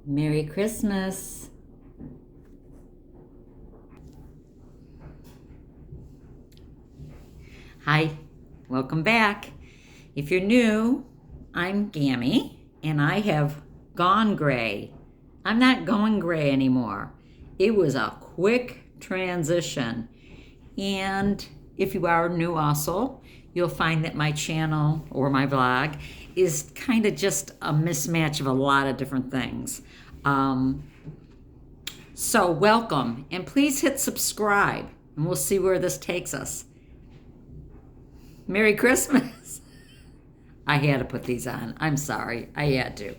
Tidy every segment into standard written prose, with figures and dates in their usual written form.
Merry Christmas. Hi, welcome back. If you're new, I'm Gammy and I have gone gray. I'm not going gray anymore. It was a quick transition. And if you are new also, you'll find that my channel or my vlog is kind of just a mismatch of a lot of different things. So welcome and please hit subscribe and we'll see where this takes us. Merry Christmas. I had to put these on. I'm sorry. I had to.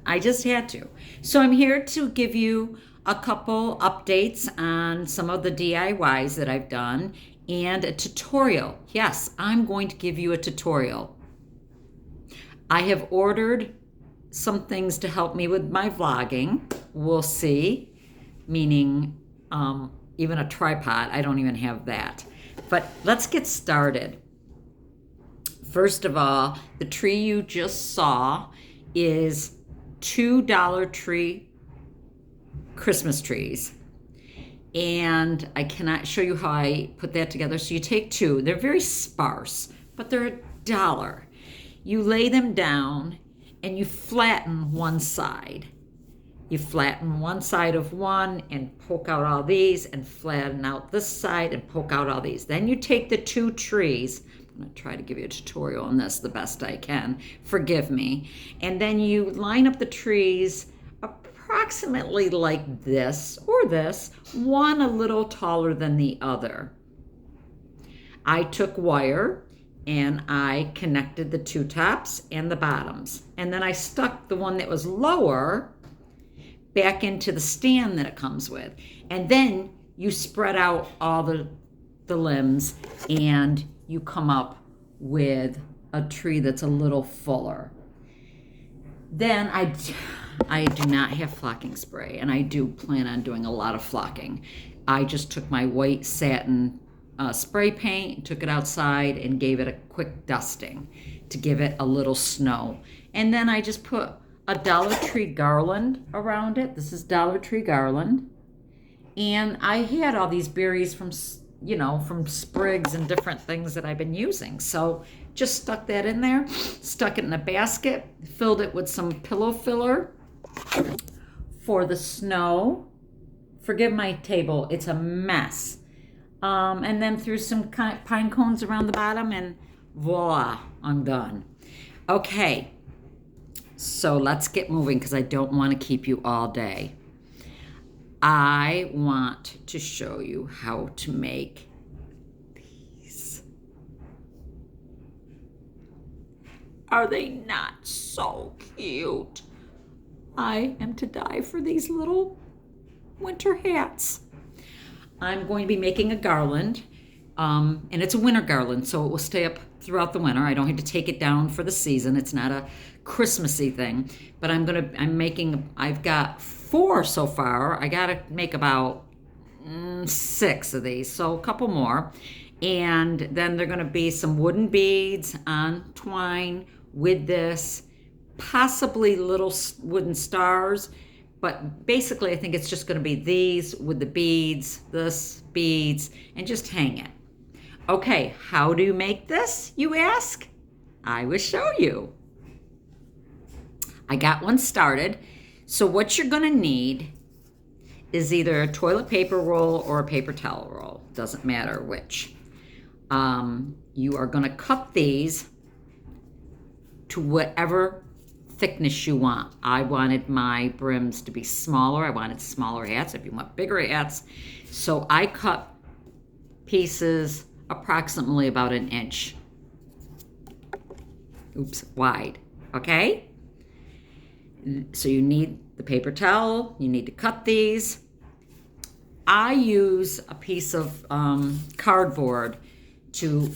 I just had to. So I'm here to give you a couple updates on some of the DIYs that I've done and a tutorial. Yes, I'm going to give you a tutorial. I have ordered some things to help me with my vlogging. We'll see. Meaning even a tripod. I don't even have that. But let's get started. First of all, the tree you just saw is two Dollar Tree Christmas trees. And I cannot show you how I put that together. So you take two. They're very sparse, but they're $1. You lay them down and you flatten one side. You flatten one side of one and poke out all these and flatten out this side and poke out all these. Then you take the two trees. I'm going to try to give you a tutorial on this the best I can. Forgive me. And then you line up the trees approximately like this or this, one a little taller than the other. I took wire and I connected the two tops and the bottoms. And then I stuck the one that was lower back into the stand that it comes with. And then you spread out all the limbs and you come up with a tree that's a little fuller. Then I do not have flocking spray, and I do plan on doing a lot of flocking. I just took my white satin spray paint, took it outside, and gave it a quick dusting to give it a little snow. And then I just put a Dollar Tree garland around it. This is Dollar Tree garland. And I had all these berries from sprigs and different things that I've been using. So just stuck that in there, stuck it in a basket, filled it with some pillow filler for the snow. Forgive my table, it's a mess. And then threw some pine cones around the bottom and voila, I'm done. Okay, so let's get moving because I don't want to keep you all day. I want to show you how to make these. Are they not so cute? I am to die for these little winter hats. I'm going to be making a garland, and it's a winter garland, so it will stay up throughout the winter. I don't have to take it down for the season. It's not a Christmassy thing, but I've got 4 so far. I gotta make about 6 of these, so a couple more. And then they're gonna be some wooden beads on twine with this, possibly little wooden stars, but basically I think it's just gonna be these with the beads, this, beads, and just hang it. Okay, how do you make this, you ask? I will show you. I got one started. So what you're gonna need is either a toilet paper roll or a paper towel roll. Doesn't matter which. You are gonna cut these to whatever thickness you want. I wanted my brims to be smaller. I wanted smaller hats. If you want bigger hats. So I cut pieces approximately about 1 inch. Wide, okay? So you need the paper towel, you need to cut these. I use a piece of cardboard to,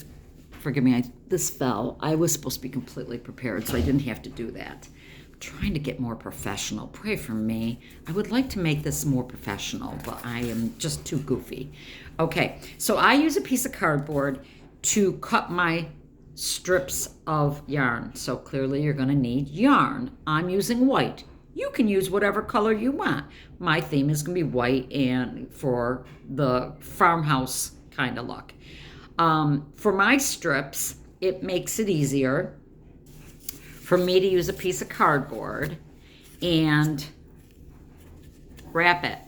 forgive me, this fell. I was supposed to be completely prepared, so I didn't have to do that. I'm trying to get more professional. Pray for me. I would like to make this more professional, but I am just too goofy. Okay, so I use a piece of cardboard to cut my strips of yarn. So clearly you're going to need yarn. I'm using white. You can use whatever color you want. My theme is going to be white and for the farmhouse kind of look. For my strips, it makes it easier for me to use a piece of cardboard and wrap it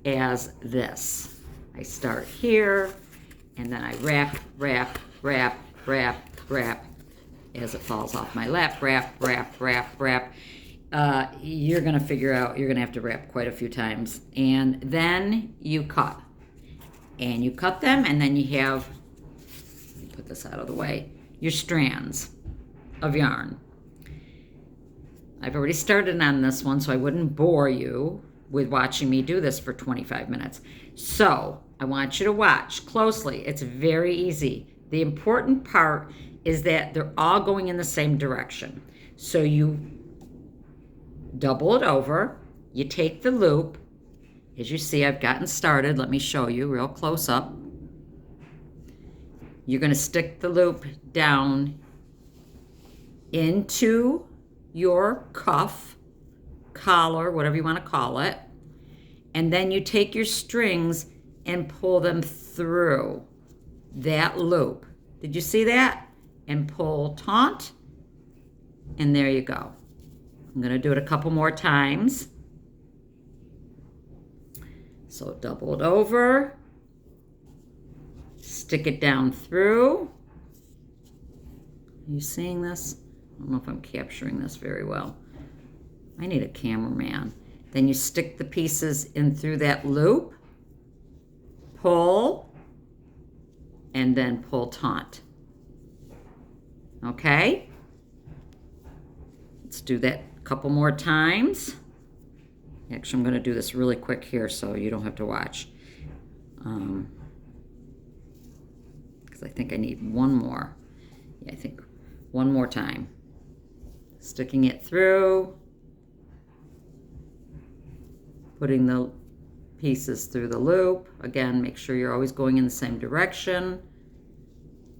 as this. I start here, and then I wrap, wrap, wrap, wrap, wrap, as it falls off my lap, wrap, wrap, wrap, wrap. You're gonna figure out, you're gonna have to wrap quite a few times. And then you cut. And you cut them, and then you have, let me put this out of the way, your strands of yarn. I've already started on this one, so I wouldn't bore you with watching me do this for 25 minutes. So I want you to watch closely. It's very easy. The important part is that they're all going in the same direction. So you double it over, you take the loop. As you see, I've gotten started. Let me show you real close up. You're going to stick the loop down into your cuff, collar, whatever you want to call it, and then you take your strings and pull them through that loop. Did you see that? And pull taut, and there you go. I'm going to do it a couple more times. So double it over, stick it down through. Are you seeing this? I don't know if I'm capturing this very well. I need a cameraman. Then you stick the pieces in through that loop, pull, and then pull taut. Okay? Let's do that a couple more times. Actually, I'm going to do this really quick here so you don't have to watch. Because I think I need one more. Yeah, I think one more time. Sticking it through. Putting the pieces through the loop. Again, make sure you're always going in the same direction.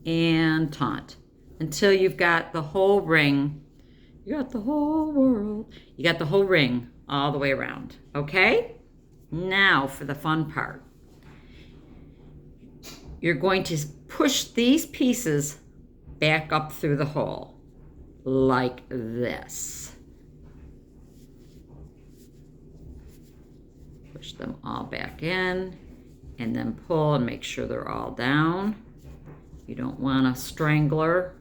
And taut. Until you've got the whole ring. You got the whole world. You got the whole ring all the way around. Okay? Now for the fun part. You're going to push these pieces back up through the hole. Like this. Push them all back in. And then pull and make sure they're all down. You don't want a strangler,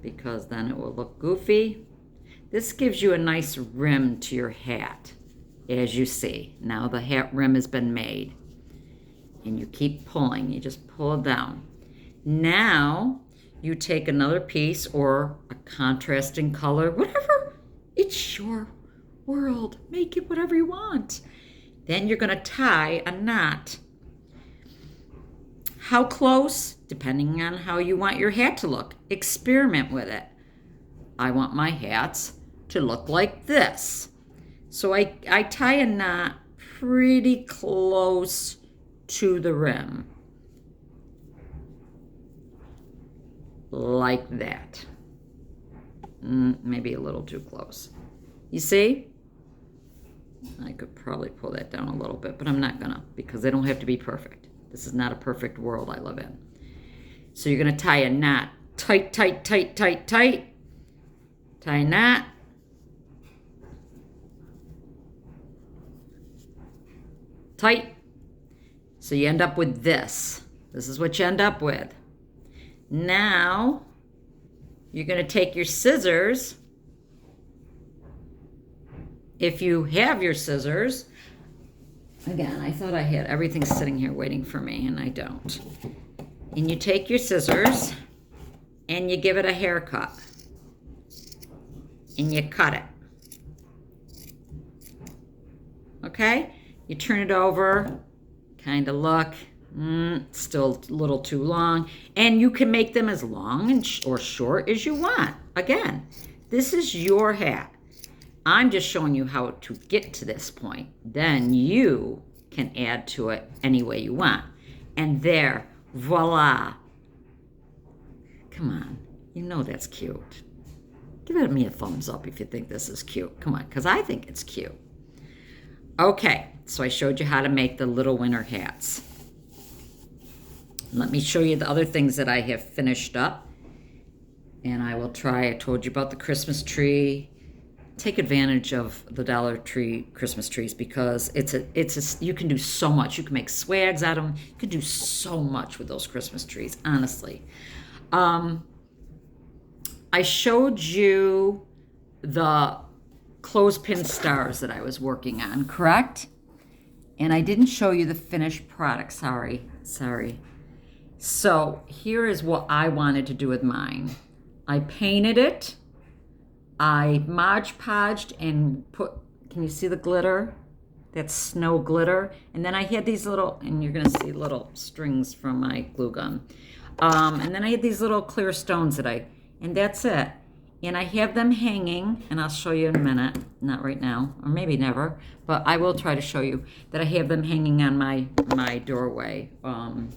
because then it will look goofy. This gives you a nice rim to your hat, as you see. Now the hat rim has been made. And you keep pulling, you just pull it down. Now you take another piece or a contrasting color, whatever. It's your world. Make it whatever you want. Then you're gonna tie a knot. How close? Depending on how you want your hat to look. Experiment with it. I want my hats to look like this. So I tie a knot pretty close to the rim. Like that. Maybe a little too close. You see? I could probably pull that down a little bit, but I'm not gonna, because they don't have to be perfect. This is not a perfect world I live in. So you're gonna tie a knot. Tight, tight, tight, tight, tight. Tie a knot. Tight. So you end up with this. This is what you end up with. Now, you're going to take your scissors. If you have your scissors, again, I thought I had everything sitting here waiting for me, and I don't. And you take your scissors, and you give it a haircut. And you cut it. Okay? You turn it over, kind of look. Still a little too long. And you can make them as long and or short as you want. Again, this is your hat. I'm just showing you how to get to this point. Then you can add to it any way you want. And there, voila. Come on, you know that's cute. Give me a thumbs up if you think this is cute. Come on, because I think it's cute. Okay, so I showed you how to make the little winter hats. Let me show you the other things that I have finished up. And I will try, I told you about the Christmas tree. Take advantage of the Dollar Tree Christmas trees because you can do so much. You can make swags out of them. You can do so much with those Christmas trees, honestly. I showed you the clothespin stars that I was working on, correct? And I didn't show you the finished product, sorry. So here is what I wanted to do with mine. I painted it. I Mod Podged and put, can you see the glitter? That's snow glitter. And then I had these little, and you're gonna see little strings from my glue gun. And then I had these little clear stones and that's it. And I have them hanging, and I'll show you in a minute, not right now, or maybe never, but I will try to show you that I have them hanging on my doorway, the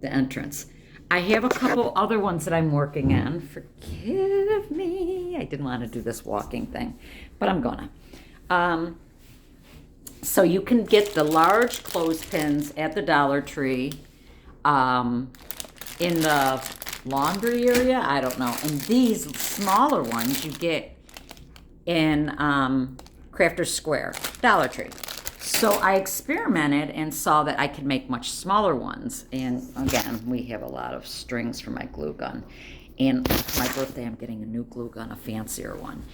entrance. I have a couple other ones that I'm working on. Forgive me. I didn't want to do this walking thing, but I'm gonna. So you can get the large clothespins at the Dollar Tree in the laundry area. I don't know. And these smaller ones you get in Crafter's Square, Dollar Tree. So I experimented and saw that I could make much smaller ones. And again, we have a lot of strings for my glue gun. And for my birthday, I'm getting a new glue gun, a fancier one.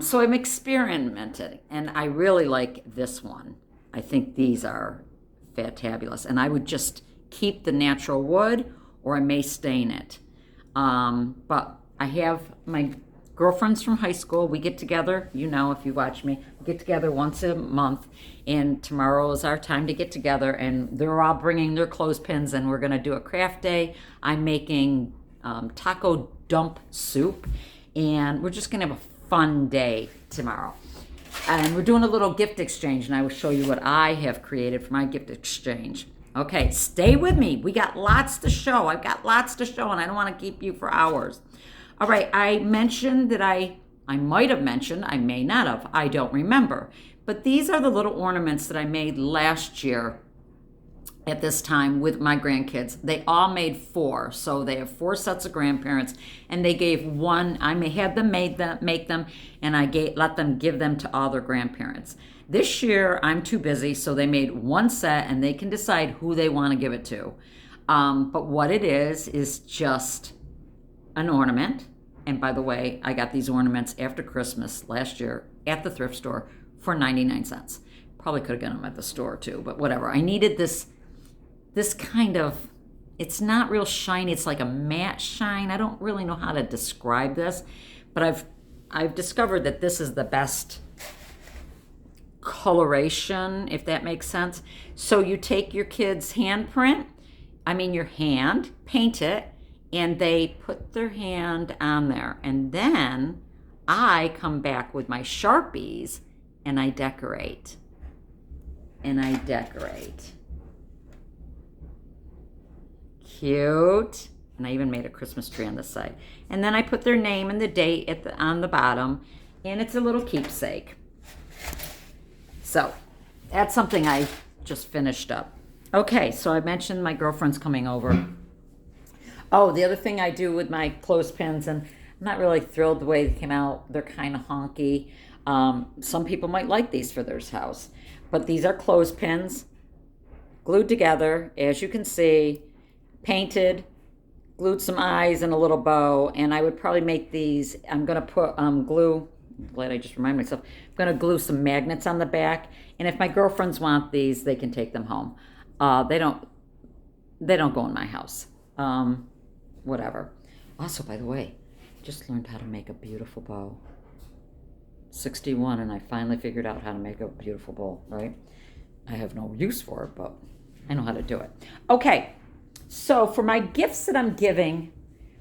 So I'm experimenting, and I really like this one. I think these are fantabulous. And I would just keep the natural wood, or I may stain it. But I have my girlfriends from high school. We get together, you know, if you watch me, we get together once a month, and tomorrow is our time to get together, and they're all bringing their clothespins, and we're gonna do a craft day. I'm making taco dump soup, and we're just gonna have a fun day tomorrow. And we're doing a little gift exchange, and I will show you what I have created for my gift exchange. Okay, stay with me. We got lots to show. I've got lots to show, and I don't want to keep you for hours. All right, I mentioned that I might have mentioned, I may not have, I don't remember. But these are the little ornaments that I made last year at this time with my grandkids. They all made 4, so they have 4 sets of grandparents, and they gave one. I had them make them, and I let them give them to all their grandparents. This year, I'm too busy, so they made 1 set, and they can decide who they want to give it to. But what it is just an ornament. And by the way, I got these ornaments after Christmas last year at the thrift store for 99 cents. Probably could have gotten them at the store too, but whatever. I needed this kind of, it's not real shiny. It's like a matte shine. I don't really know how to describe this, but I've discovered that this is the best coloration, if that makes sense. So you take your kid's your hand, paint it, and they put their hand on there. And then I come back with my Sharpies and I decorate. Cute. And I even made a Christmas tree on the side. And then I put their name and the date on the bottom, and it's a little keepsake. So that's something I just finished up. Okay, so I mentioned my girlfriend's coming over. Oh, the other thing I do with my clothespins, and I'm not really thrilled the way they came out. They're kind of honky. Some people might like these for their house. But these are clothespins, glued together, as you can see, painted, glued some eyes and a little bow. And I would probably make these, I'm going to put glue, I'm glad I just reminded myself, I'm going to glue some magnets on the back. And if my girlfriends want these, they can take them home. They don't go in my house. Whatever. Also, by the way, just learned how to make a beautiful bow. 61, and I finally figured out how to make a beautiful bow, right? I have no use for it, but I know how to do it. Okay, so for my gifts that I'm giving,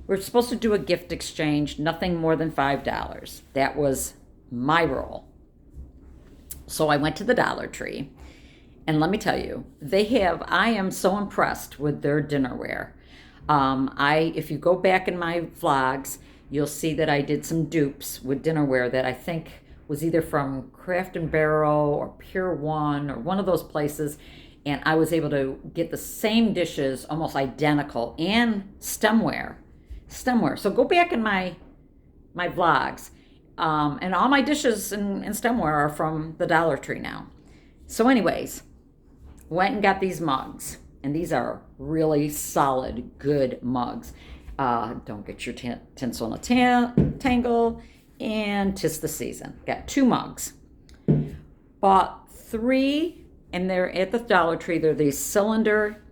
we're supposed to do a gift exchange, nothing more than $5. That was my rule. So I went to the Dollar Tree, and let me tell you, I am so impressed with their dinnerware. If you go back in my vlogs, you'll see that I did some dupes with dinnerware that I think was either from Craft and Barrel or Pier 1 or one of those places. And I was able to get the same dishes, almost identical, and stemware. So go back in my vlogs. And all my dishes and stemware are from the Dollar Tree now. So anyways, went and got these mugs. And these are really solid, good mugs. Don't get your tinsel in a tangle. And 'tis the season. Got 2 mugs. Bought 3, and they're at the Dollar Tree. They're these cylinder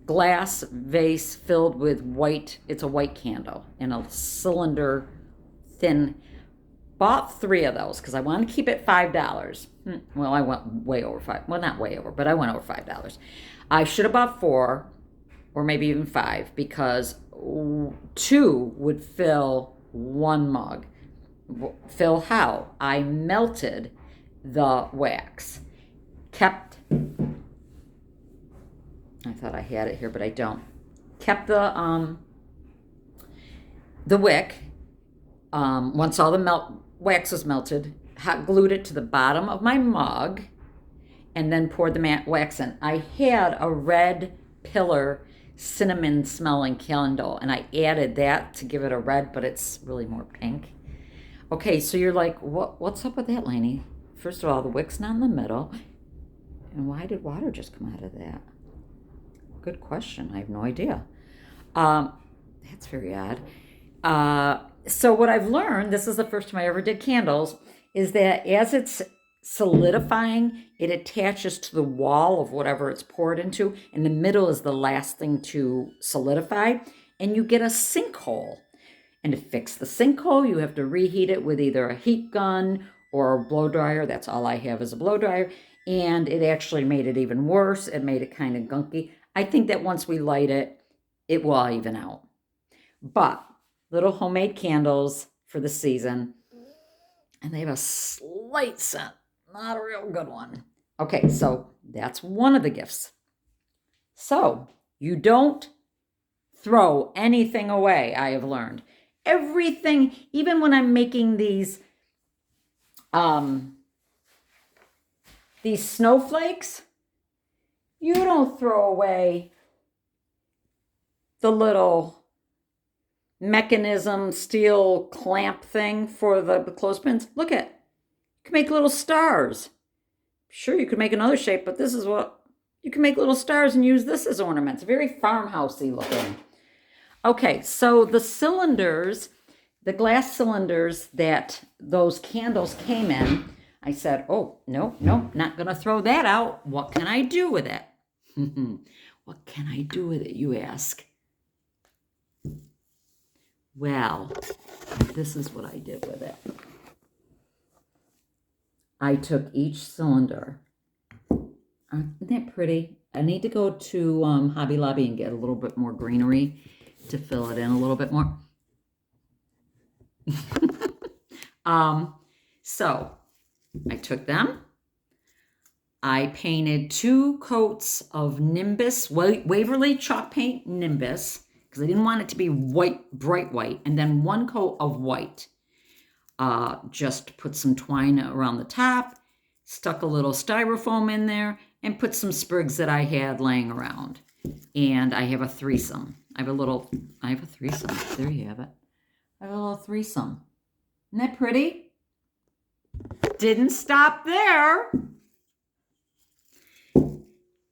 glass vase filled with white. It's a white candle in a cylinder thin. Bought 3 of those because I wanted to keep it $5. Well, I went way over 5. Well, not way over, but I went over $5. I should have bought 4 or maybe even 5 because 2 would fill 1 mug. Fill how? I melted the wax. I thought I had it here, but I don't. Kept the wick. Once all the wax was melted, hot glued it to the bottom of my mug, and then poured the matte wax in. I had a red pillar cinnamon smelling candle, and I added that to give it a red, but it's really more pink. Okay, so you're like, what's up with that, Lainey? First of all, the wick's not in the middle. And why did water just come out of that? Good question. I have no idea. That's very odd. So what I've learned, this is the first time I ever did candles, is that as it's solidifying, it attaches to the wall of whatever it's poured into, and the middle is the last thing to solidify, and you get a sinkhole. And to fix the sinkhole, you have to reheat it with either a heat gun or a blow dryer. That's all I have is a blow dryer. And it actually made it even worse. It made it kind of gunky. I think that once we light it, it will even out. But little homemade candles for the season. And they have a slight scent. Not a real good one. Okay, so that's one of the gifts. So you don't throw anything away, I have learned. Everything, even when I'm making these snowflakes, you don't throw away the little mechanism steel clamp thing for the clothespins. Look at, you can make little stars. Sure, you could make another shape, but this is what, you can make little stars and use this as ornaments. Very farmhousey looking. Okay, so the cylinders, the glass cylinders that those candles came in, I said, oh, no, not going to throw that out. What can I do with it? What can I do with it, you ask? Well, this is what I did with it. I took each cylinder. Isn't that pretty? I need to go to Hobby Lobby and get a little bit more greenery to fill it in a little bit more. So I took them. I painted 2 coats of Nimbus, Waverly chalk paint Nimbus, because I didn't want it to be white, bright white, and then 1 coat of white. Just put some twine around the top, stuck a little styrofoam in there, and put some sprigs that I had laying around. And I have a threesome. I have a threesome. There you have it. I have a little threesome. Isn't that pretty? Didn't stop there.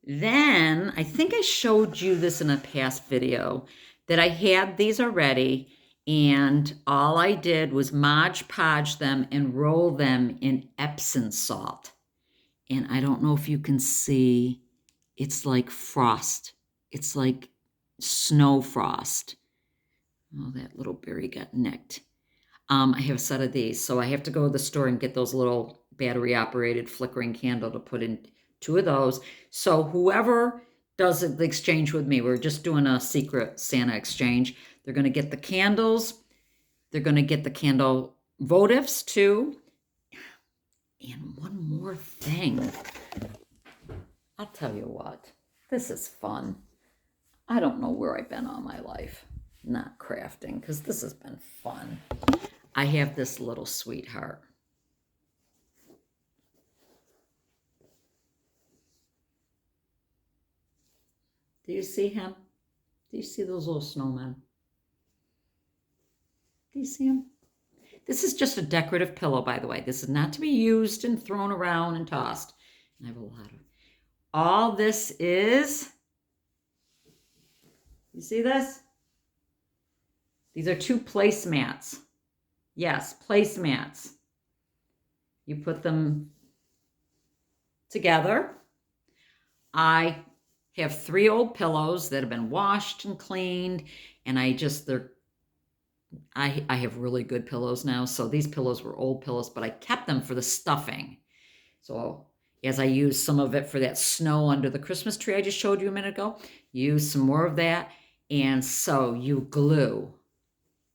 Then, I think I showed you this in a past video, that I had these already, and all I did was Mod Podge them and roll them in Epsom salt. And I don't know if you can see, it's like frost. It's like snow frost. Oh, that little berry got nicked. I have a set of these, so I have to go to the store and get those little battery-operated flickering candle to put in 2 of those. So whoever does the exchange with me, we're just doing a secret Santa exchange. They're going to get the candles. They're going to get the candle votives too. And one more thing. I'll tell you what. This is fun. I don't know where I've been all my life. not crafting, because this has been fun. I have this little sweetheart. Do you see him? Do you see those little snowmen? Do you see him? This is just a decorative pillow, by the way. This is not to be used and thrown around and tossed. And I have a lot of... All this is... You see this? These are 2 placemats. Yes, placemats. You put them together. I have 3 old pillows that have been washed and cleaned, and I have really good pillows now. So these pillows were old pillows, but I kept them for the stuffing. So as I use some of it for that snow under the Christmas tree I just showed you a minute ago, use some more of that. And so you glue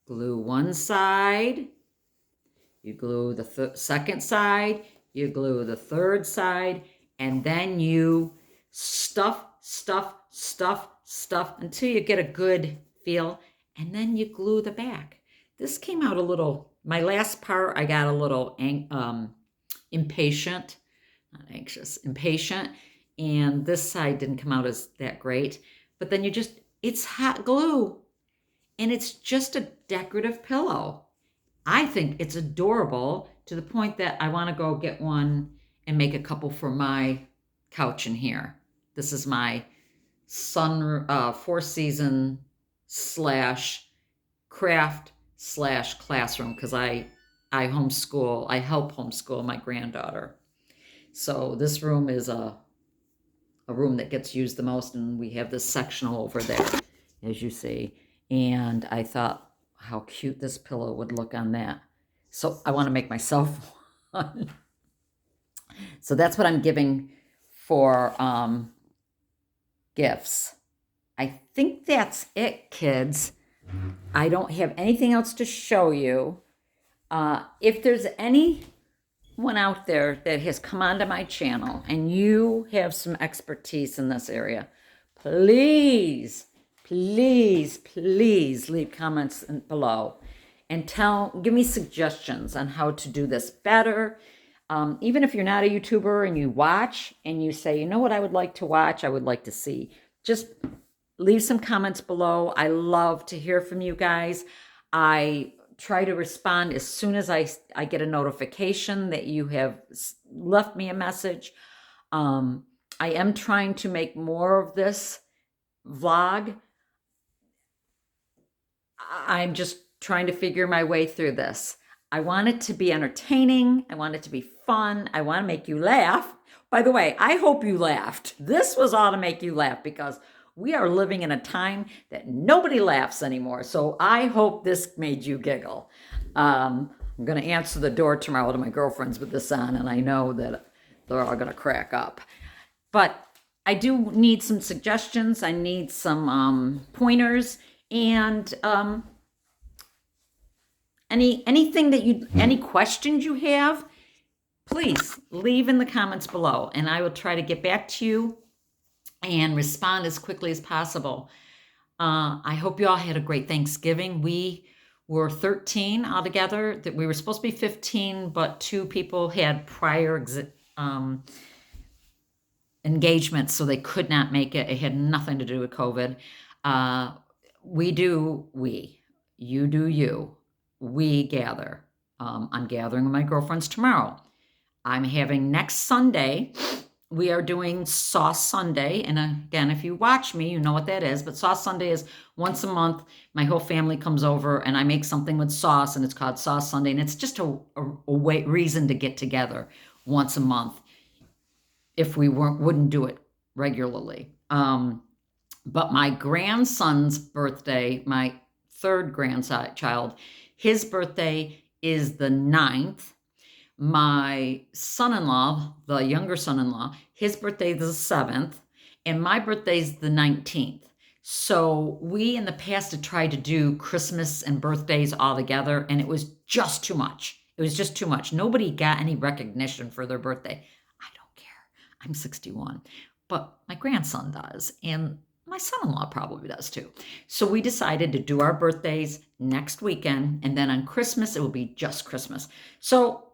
one side, you glue the second side, you glue the third side, and then you stuff until you get a good feel, and then you glue the back. This came out a little, my last part, I got a little impatient, not anxious, impatient, and this side didn't come out as that great. But then it's hot glue, and it's just a decorative pillow. I think it's adorable to the point that I want to go get one and make a couple for my couch in here. This is my Four Season / craft / classroom, because I homeschool, I help homeschool my granddaughter. So this room is a room that gets used the most, and we have this sectional over there, as you see. And I thought how cute this pillow would look on that. So I want to make myself one. So that's what I'm giving for gifts. I think that's it, kids. I don't have anything else to show you. If there's anyone out there that has come onto my channel and you have some expertise in this area, please leave comments below and give me suggestions on how to do this better. Even if you're not a YouTuber and you watch and you say, you know what I would like to watch, I would like to see, just leave some comments below. I love to hear from you guys. I try to respond as soon as I get a notification that you have left me a message. I am trying to make more of this vlog. I'm just trying to figure my way through this. I want it to be entertaining. I want it to be fun. I want to make you laugh. By the way, I hope you laughed. This was all to make you laugh, because we are living in a time that nobody laughs anymore. So I hope this made you giggle. I'm going to answer the door tomorrow to my girlfriends with this on, and I know that they're all going to crack up. But I do need some suggestions. I need some pointers, and anything that any questions you have, please leave in the comments below, and I will try to get back to you and respond as quickly as possible. I hope you all had a great Thanksgiving. We were 13 altogether. That we were supposed to be 15, but 2 people had prior engagements, so they could not make it. It had nothing to do with COVID. You do you. We gather. I'm gathering with my girlfriends tomorrow. I'm having next Sunday, we are doing Sauce Sunday. And again, if you watch me, you know what that is. But Sauce Sunday is once a month. My whole family comes over and I make something with sauce, and it's called Sauce Sunday. And it's just a reason to get together once a month if we wouldn't do it regularly. But my grandson's birthday, my 3rd grandchild, his birthday is the 9th. My son-in-law, the younger son-in-law, his birthday is the 7th, and my birthday is the 19th. So we in the past had tried to do Christmas and birthdays all together, and it was just too much. It was just too much. Nobody got any recognition for their birthday. I don't care. I'm 61. But my grandson does, and My son-in-law probably does too. So we decided to do our birthdays next weekend, and then on Christmas, it will be just Christmas. So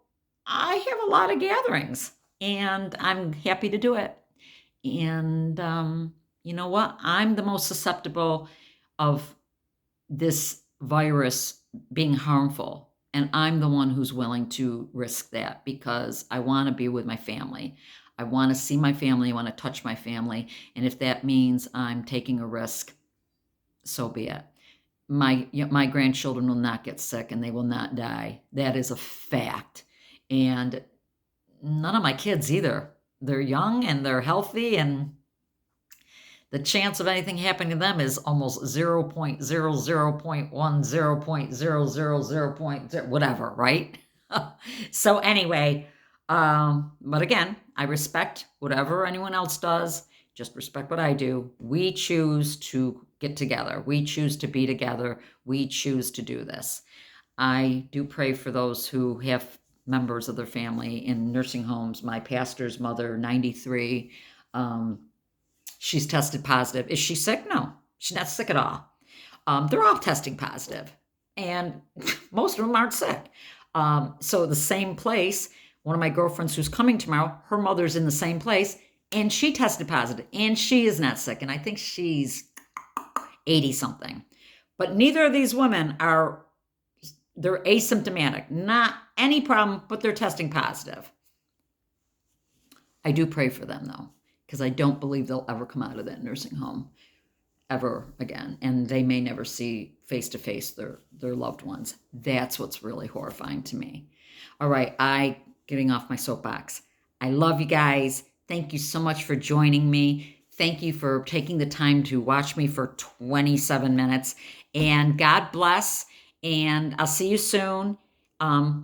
I have a lot of gatherings, and I'm happy to do it. And you know what? I'm the most susceptible of this virus being harmful. And I'm the one who's willing to risk that because I want to be with my family. I want to see my family. I want to touch my family. And if that means I'm taking a risk, so be it. My grandchildren will not get sick and they will not die. That is a fact. And none of my kids either. They're young and they're healthy, and the chance of anything happening to them is almost 0.00.1, 0.000. Whatever, right? So anyway, but again, I respect whatever anyone else does. Just respect what I do. We choose to get together. We choose to be together. We choose to do this. I do pray for those who have members of their family in nursing homes. My pastor's mother, 93, she's tested positive. Is she sick? No, she's not sick at all. They're all testing positive, and most of them aren't sick. So the same place, one of my girlfriends who's coming tomorrow, her mother's in the same place, and she tested positive, and she is not sick. And I think she's 80 something. But neither of these women they're asymptomatic, not any problem, but they're testing positive. I do pray for them though, because I don't believe they'll ever come out of that nursing home ever again. And they may never see face to face their loved ones. That's what's really horrifying to me. All right, getting off my soapbox. I love you guys. Thank you so much for joining me. Thank you for taking the time to watch me for 27 minutes. And God bless. And I'll see you soon. Bye.